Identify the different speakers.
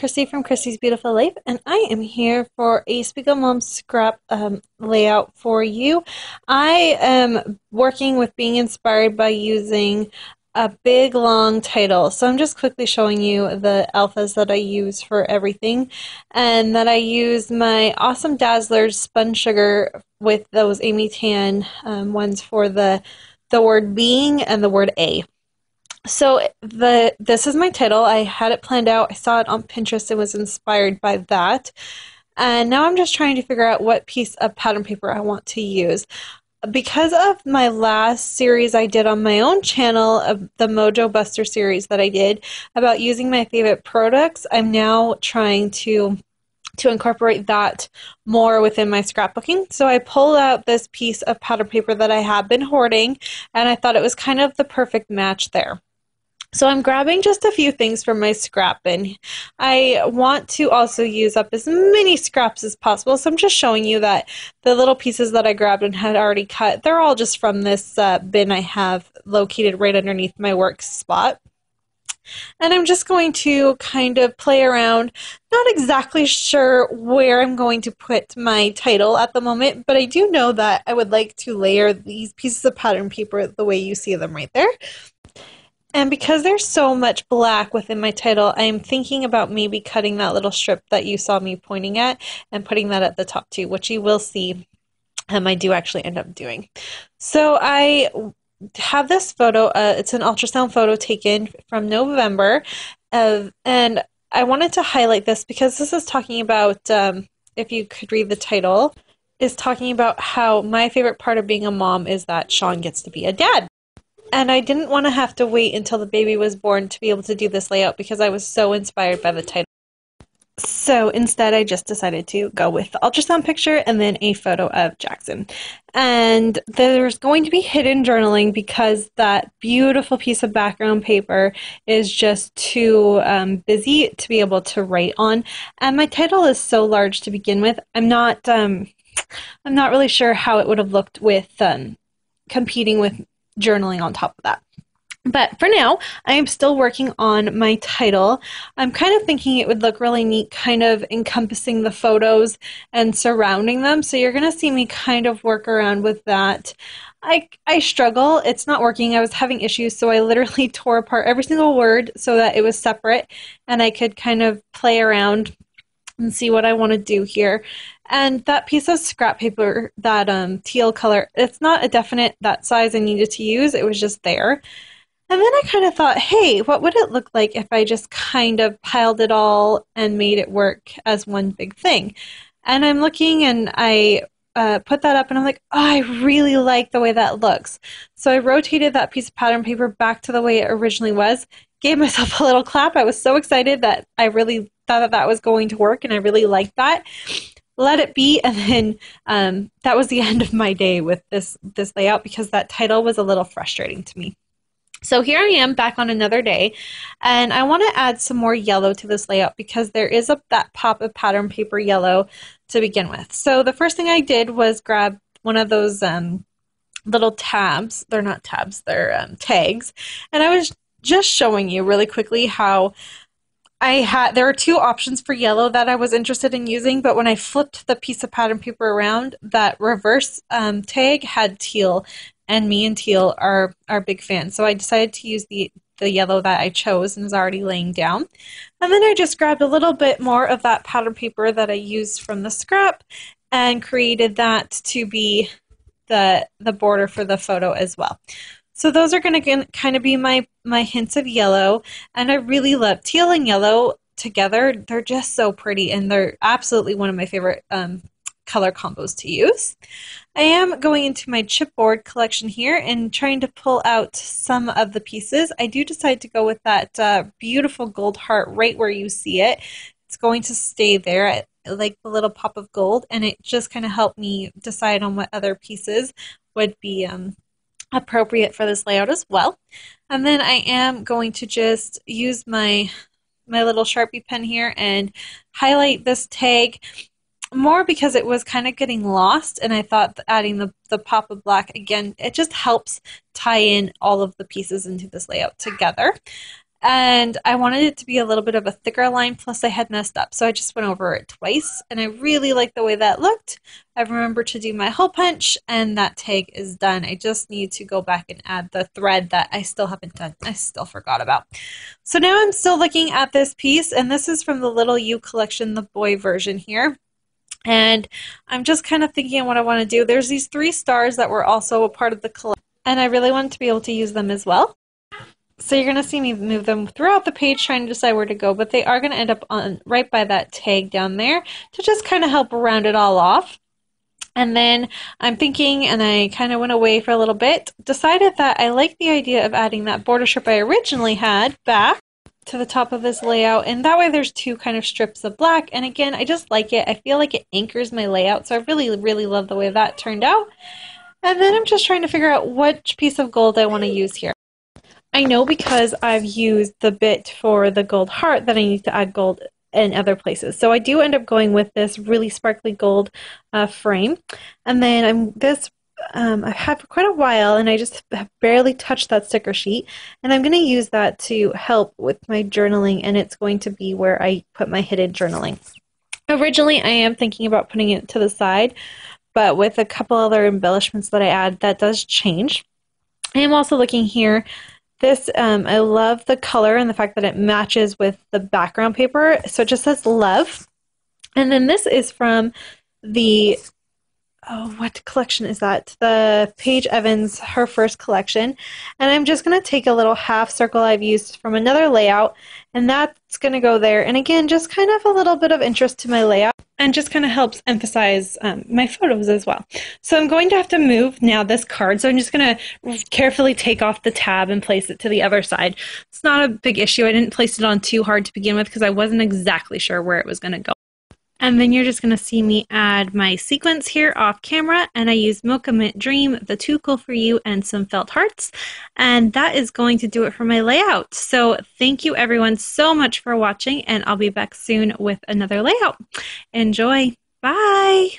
Speaker 1: Christy from Christy's Beautiful Life, and I am here for a Speak of Mom scrap layout for you. I am working with being inspired by using a big long title. So I'm just quickly showing you the alphas that I use for everything, and that I use my Awesome Dazzlers Spun Sugar with those Amy Tan ones for the word being and the word a. So this is my title. I had it planned out. I saw it on Pinterest and was inspired by that. And now I'm just trying to figure out what piece of pattern paper I want to use. Because of my last series I did on my own channel, of the Mojo Buster series that I did about using my favorite products, I'm now trying to incorporate that more within my scrapbooking. So I pulled out this piece of pattern paper that I have been hoarding, and I thought it was kind of the perfect match there. So I'm grabbing just a few things from my scrap bin. I want to also use up as many scraps as possible, so I'm just showing you that the little pieces that I grabbed and had already cut, they're all just from this bin I have located right underneath my work spot. And I'm just going to kind of play around, not exactly sure where I'm going to put my title at the moment, but I do know that I would like to layer these pieces of pattern paper the way you see them right there. And because there's so much black within my title, I am thinking about maybe cutting that little strip that you saw me pointing at and putting that at the top too, which you will see I do actually end up doing. So I have this photo. It's an ultrasound photo taken from November, and I wanted to highlight this because this is talking about, if you could read the title, is talking about how my favorite part of being a mom is that Sean gets to be a dad. And I didn't want to have to wait until the baby was born to be able to do this layout because I was so inspired by the title. So instead, I just decided to go with the ultrasound picture and then a photo of Jackson. And there's going to be hidden journaling because that beautiful piece of background paper is just too busy to be able to write on. And my title is so large to begin with. I'm not really sure how it would have looked with competing with journaling on top of that. But for now, I am still working on my title. I'm kind of thinking it would look really neat, kind of encompassing the photos and surrounding them. So you're going to see me kind of work around with that. I struggle. It's not working. I was having issues, so I literally tore apart every single word so that it was separate and I could kind of play around and see what I want to do here. And that piece of scrap paper, that teal color, it's not a definite that size I needed to use. It was just there. And then I kind of thought, hey, what would it look like if I just kind of piled it all and made it work as one big thing? And I'm looking and I put that up and I'm like, oh, I really like the way that looks. So I rotated that piece of pattern paper back to the way it originally was, gave myself a little clap. I was so excited that I really thought that that was going to work and I really liked that. Let it be, and then that was the end of my day with this layout because that title was a little frustrating to me. So here I am back on another day, and I want to add some more yellow to this layout because there is that pop of pattern paper yellow to begin with. So the first thing I did was grab one of those little tabs. They're not tabs, they're tags. And I was just showing you really quickly how there were two options for yellow that I was interested in using, but when I flipped the piece of pattern paper around, that reverse tag had teal, and me and teal are big fans. So I decided to use the yellow that I chose and is already laying down. And then I just grabbed a little bit more of that pattern paper that I used from the scrap and created that to be the border for the photo as well. So those are going to kind of be my hints of yellow, and I really love teal and yellow together. They're just so pretty, and they're absolutely one of my favorite color combos to use. I am going into my chipboard collection here and trying to pull out some of the pieces. I do decide to go with that beautiful gold heart right where you see it. It's going to stay there. I like the little pop of gold, and it just kind of helped me decide on what other pieces would be appropriate for this layout as well. And then I am going to just use my little Sharpie pen here and highlight this tag more because it was kind of getting lost, and I thought adding the pop of black again, it just helps tie in all of the pieces into this layout together. and I wanted it to be a little bit of a thicker line, plus I had messed up, so I just went over it twice, and I really like the way that looked. I remembered to do my hole punch, and that tag is done. I just need to go back and add the thread that I still haven't done. I still forgot about. So now I'm still looking at this piece, and this is from the Little You collection, the boy version here. And I'm just kind of thinking what I want to do. There's these 3 stars that were also a part of the collection, and I really want to be able to use them as well. So you're going to see me move them throughout the page trying to decide where to go, but they are going to end up on right by that tag down there to just kind of help round it all off. And then I'm thinking, and I kind of went away for a little bit, decided that I like the idea of adding that border strip I originally had back to the top of this layout, and that way there's 2 kind of strips of black, and again, I just like it. I feel like it anchors my layout, so I really love the way that turned out. And then I'm just trying to figure out which piece of gold I want to use here. I know because I've used the bit for the gold heart that I need to add gold in other places. So I do end up going with this really sparkly gold frame. And then I've had for quite a while, and I just have barely touched that sticker sheet. And I'm going to use that to help with my journaling, and it's going to be where I put my hidden journaling. Originally, I am thinking about putting it to the side, but with a couple other embellishments that I add, that does change. I am also looking here. This, I love the color and the fact that it matches with the background paper. So it just says love. And then this is from the, what collection is that? The Paige Evans, her first collection. And I'm just going to take a little half circle I've used from another layout, and that's going to go there. And again, just kind of a little bit of interest to my layout, and just kind of helps emphasize my photos as well. So I'm going to have to move now this card. So I'm just going to carefully take off the tab and place it to the other side. It's not a big issue. I didn't place it on too hard to begin with because I wasn't exactly sure where it was going to go. And then you're just going to see me add my sequence here off camera, and I use Mocha Mint Dream, the Too Cool For You, and some felt hearts. And that is going to do it for my layout. So thank you everyone so much for watching, and I'll be back soon with another layout. Enjoy. Bye.